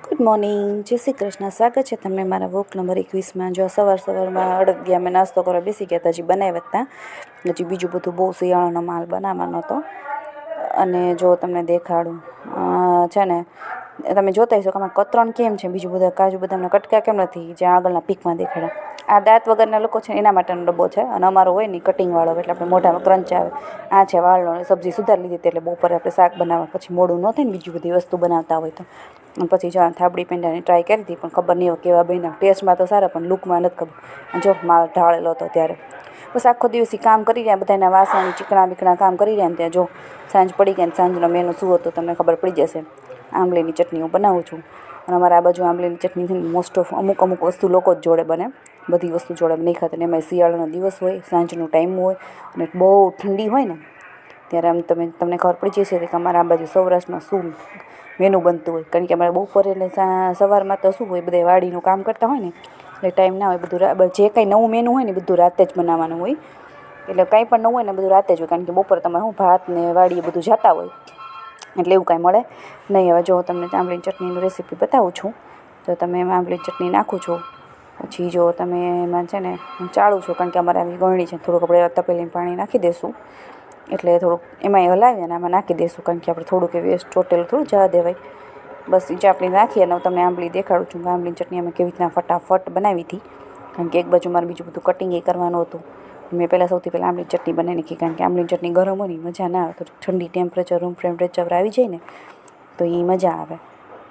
Good morning, જય શ્રી કૃષ્ણ. સ્વાગત છે તમને મારા વોક નંબર 21માં. જો સવારમાં અડદિયા મેં નાસ્તો કરવા બેસી ગયા હતા, હજી બનાવ્યા હતા. હજી બીજું બધું બહુ શિયાળાનો માલ બનાવવાનો હતો. અને જો તમને દેખાડું છે ને, તમે જોતા હશો કે આમાં કતરણ કેમ છે, બીજું બધા કાજુ બદામના કટકા કેમ નથી, જે આગળના પીકમાં દેખાડ્યા. આ દાંત વગરના લોકો છે એના માટેનો ડબ્બો છે, અને અમારો હોય ને કટિંગવાળો, એટલે આપણે મોઢામાં ક્રંચ આવે. આ છે વાળનો. સબ્જી સુધારી લીધી એટલે બપોરે આપણે શાક બનાવવા પછી મોડું ન થાય ને બીજી બધી વસ્તુ બનાવતા હોય તો. પછી જો થાબડી પેંડાની ટ્રાય કરી હતી, પણ ખબર નહીં કેવા બન્યા. ટેસ્ટમાં તો સારા, પણ લુકમાં નથી ખબર. જો માલ ઢાળેલો હતો ત્યારે બસ આખો દિવસ કામ કરી રહ્યા, બધાના વાસણ ચીકણા બીકણા કામ કરી રહ્યા ને ત્યાં જો સાંજ પડી ગયા. સાંજનો મેનુ શું હતો તમને ખબર પડી જશે. આંબલીની ચટણી હું બનાવું છું, અને અમારે આ બાજુ આંબલીની ચટણી છે ને મોસ્ટ ઓફ અમુક વસ્તુ લોકો જ જોડે બને, બધી વસ્તુ જોડે નહીં ખાતા. ને એમાં શિયાળાનો દિવસ હોય, સાંજનો ટાઈમ હોય અને બહુ ઠંડી હોય ને ત્યારે આમ તમને ખબર પડી જશે કે અમારા આ બાજુ સૌરાષ્ટ્રમાં શું મેનુ બનતું હોય. કારણ કે અમારે બપોરે એટલે સવારમાં તો શું હોય, બધા વાડીનું કામ કરતા હોય ને એટલે ટાઈમ ના હોય. બધું જે કંઈ નવું મેનુ હોય ને બધું રાતે જ બનાવવાનું હોય. એટલે કંઈ પણ નવું હોય ને બધું રાતે જ હોય, કારણ કે બપોરે તમે શું ભાત ને વાડીએ બધું જતા હોય એટલે એવું કાંઈ મળે નહીં. હવે જો તમને આંબલીની ચટણીની રેસીપી બતાવું છું. તો તમે એમાં આંબલીની ચટણી નાખું છું. પછી જો તમે એમાં છે ને હું ચાળું છું, કારણ કે અમારે આવી ગળણી છે, થોડુંક આપણે તપેલીમાં પાણી નાખી દઈશું એટલે થોડુંક એમાંય હલાવી અને આમાં નાખી દઈશું, કારણ કે આપણે થોડુંક વેસ્ટ ચોટેલું થોડું જવા દેવાય. બસ એ ચાપડી નાખી અને હું તમને આંબલી દેખાડું છું કે આંબલીની ચટણી અમે કેવી રીતના ફટાફટ બનાવી હતી. કારણ કે એક બાજુ મારે બીજું બધું કટિંગ એ કરવાનું હતું. મેં સૌથી પહેલાં આંબલીની ચટણી બનાવી નાખી, કારણ કે આંબલીની ચટણી ગરમ હોય ને મજા ના આવે. તો ઠંડી ટેમ્પરેચર રૂમ ટેમ્પરેચર આવી જાય ને તો એ મજા આવે.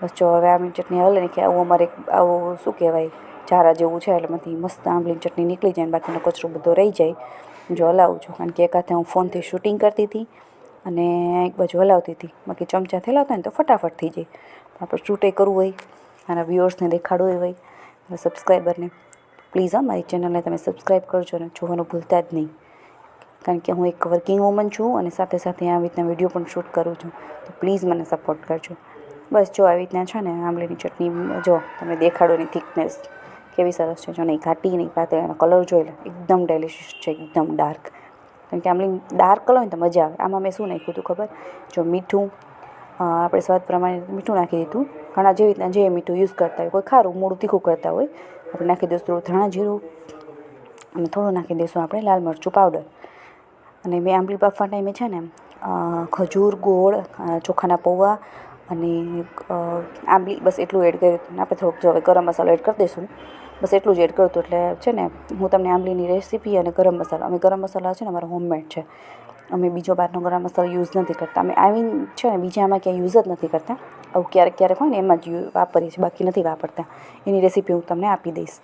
બસ જો હવે આંબલીની ચટણી હલે નાખી. આવું અમારે આવું શું કહેવાય ચારા જેવું છે, એટલે એમાંથી મસ્ત આંબલીની ચટણી નીકળી જાય, અને બાકીનો કચરો બધો રહી જાય. જો હલાવું છું, કારણ કે એક હાથે હું ફોનથી શૂટિંગ કરતી હતી અને એક બાજુ હલાવતી હતી. બાકી ચમચા થેલાવતા હોય ને તો ફટાફટ થઈ જાય. આપણે શૂટે કરવું હોય, મારા વ્યુઅર્સને દેખાડવું હોય, મારા સબસ્ક્રાઈબરને પ્લીઝ મારી ચેનલને તમે સબસ્ક્રાઈબ કરજો અને જોવાનું ભૂલતા જ નહીં. કારણ કે હું એક વર્કિંગ વુમન છું અને સાથે સાથે આવી રીતના વિડીયો પણ શૂટ કરું છું. તો પ્લીઝ મને સપોર્ટ કરજો. બસ જો આવી રીતના છે ને આંબલીની ચટણી જો તમે દેખાડો એની થિકનેસ કેવી સરસ છે. જો નહીં ઘાટી નહીં પાતળી, એનો કલર જોઈ લે, એકદમ ડેલિશિયસ છે, એકદમ ડાર્ક. કારણ કે આંબલી ડાર્ક કલર હોય ને તો મજા આવે. આમાં મેં શું નાખ્યું હતું ખબર? જો મીઠું, આપણે સ્વાદ પ્રમાણે મીઠું નાખી દીધું. ઘણા જેવી રીતના જે મીઠું યુઝ કરતા હોય, કોઈ ખારું મોડું તીખું કરતા હોય. આપણે નાખી દઈશું થોડું ધાણા જીરું અને થોડું નાખી દઈશું આપણે લાલ મરચું પાવડર. અને મેં આંબલી બાફવા ટાઈમે છે ને ખજૂર, ગોળ, ચોખાના પૌવા અને આંબલી બસ એટલું એડ કર્યું હતું. આપણે થોડુંક જો હવે ગરમ મસાલો એડ કરી દઈશું. બસ એટલું જ એડ કર્યું હતું. એટલે છે ને હું તમને આંબલીની રેસીપી અને ગરમ મસાલો, અમે ગરમ મસાલા છે ને અમારો હોમમેડ છે. અમે બીજો બહારનો ગરમ મસાલો યુઝ નથી કરતા. અમે આવીને છે ને બીજામાં ક્યાંય યુઝ જ નથી કરતા. આવું ક્યારેક હોય ને એમાં જ વાપરીએ છીએ, બાકી નથી વાપરતા. એની રેસીપી હું તમને આપી દઈશ.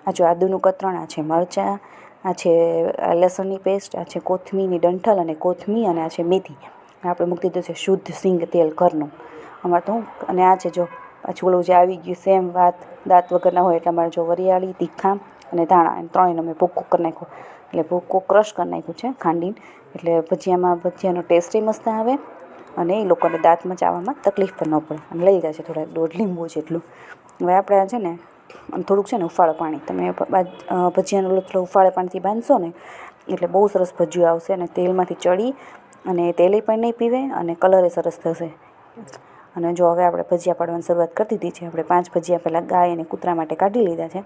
આ જો આદુનું કતરણ, આ છે મરચાં, આ છે લસણની પેસ્ટ, આ છે કોથમીરની ડંઠલ અને કોથમી, અને આ છે મેથી. આપણે મૂકી દીધું છે શુદ્ધ સિંગ તેલ ઘરનું અમારે તો હું. અને આ છે જો પાછું ઓલું જે આવી ગયું સેમ વાત, દાંત વગરના હોય એટલે અમારે જો વરિયાળી, તીખા અને ધાણા એમ ત્રણેયનો મેં ભૂકો કરી નાખ્યો. એટલે ભૂકો ક્રશ કરી નાખ્યું છે ખાંડીને, એટલે ભજીયાનો ટેસ્ટે મસ્ત આવે અને એ લોકોને દાંતમાં ચાવવામાં તકલીફ પણ ન પડે. અને લઈ જાય છે થોડા 1.5 લીંબુ જેટલું. હવે આપણે છે ને થોડુંક છે ને ઉફાળો પાણી, તમે ભજીયાનો લોટલો ઉફાળે પાણીથી બાંધશો ને એટલે બહુ સરસ ભજીયું આવશે. અને તેલમાંથી ચડી અને તેલે પણ નહીં પીવે અને કલરે સરસ થશે. અને જો હવે આપણે ભજીયા પાડવાની શરૂઆત કરી દીધી છે. આપણે 5 ભજીયા પહેલાં ગાય અને કૂતરા માટે કાઢી લીધા છે.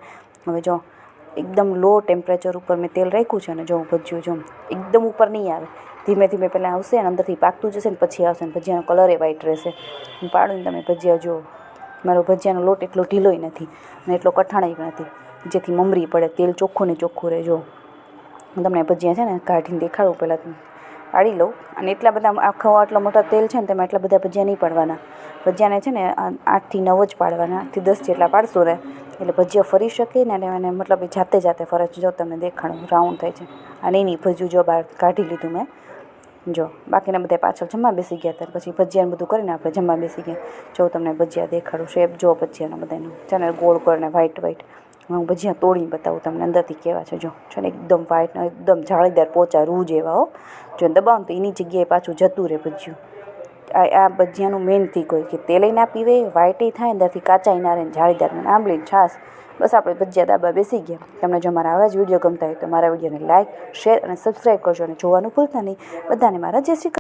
હવે જો એકદમ લો ટેમ્પરેચર ઉપર મેં તેલ રાખ્યું છે. અને જો ભજીયું જો એકદમ ઉપર નહીં આવે, ધીમે ધીમે પહેલાં આવશે અને અંદરથી પાકતું જશે ને પછી આવશે. ને ભજીયાનો કલર એ વ્હાઈટ રહેશે. હું પાડું ને તમે ભજીયા જુઓ, મારો ભજીયાનો લોટ એટલો ઢીલોય નથી અને એટલો કઠણાય નથી, જેથી મમરી પડે. તેલ ચોખ્ખું ને ચોખ્ખું રહે. જો હું તમને ભજીયા છે ને કાઢીને દેખાડું, પહેલાં પાડી લઉં. અને એટલા બધા આટલો મોટા તેલ છે ને તેમાં એટલા બધા ભજીયા નહીં પાડવાના. ભજીયાને છે ને 8 થી 9 જ પાડવાના. 8 થી 10 જેટલા પાડશો ને એટલે ભજીયા ફરી શકે ને એને મતલબ જાતે ફરે છે. જો તમને દેખાડું રાઉન્ડ થાય છે. અને એની ભજીયું જો બહાર કાઢી લીધું મેં. જો બાકીના બધા પાછળ જમવા બેસી ગયા હતા. પછી ભજીયાને બધું કરીને આપણે જમવા બેસી ગયા. જો તમને ભજીયા દેખાડું, શેપ જો ભજીયાનો બધાનો છે ને ગોળ ગોળ ને વ્હાઈટ. હું ભજીયા તોડીને બતાવું તમને અંદરથી કેવા છે. જો છે ને એકદમ વ્હાઈટ, એકદમ જાળીદાર પોચા રૂ જેવા હો. જો દબાવો તો એની જગ્યાએ પાછું જતું રહે ભજીયું. આ ભજીયાનું મેઇન થીક હોય કે તેલે ના પીવે, વ્હાઈટે થાય, અંદરથી કાચાઈ ના રહે, જાળીદાર. આંબલી છાશ. બસ આપણે ભજીયા દાબા બેસી ગયા. તમને જો મારા આવા જ વિડીયો ગમતા હોય તો મારા વિડીયોને લાઇક, શેર અને સબસ્ક્રાઈબ કરજો. અને જોવાનું ભૂલતા નહીં. બધાને મારા જય શ્રી કૃષ્ણ.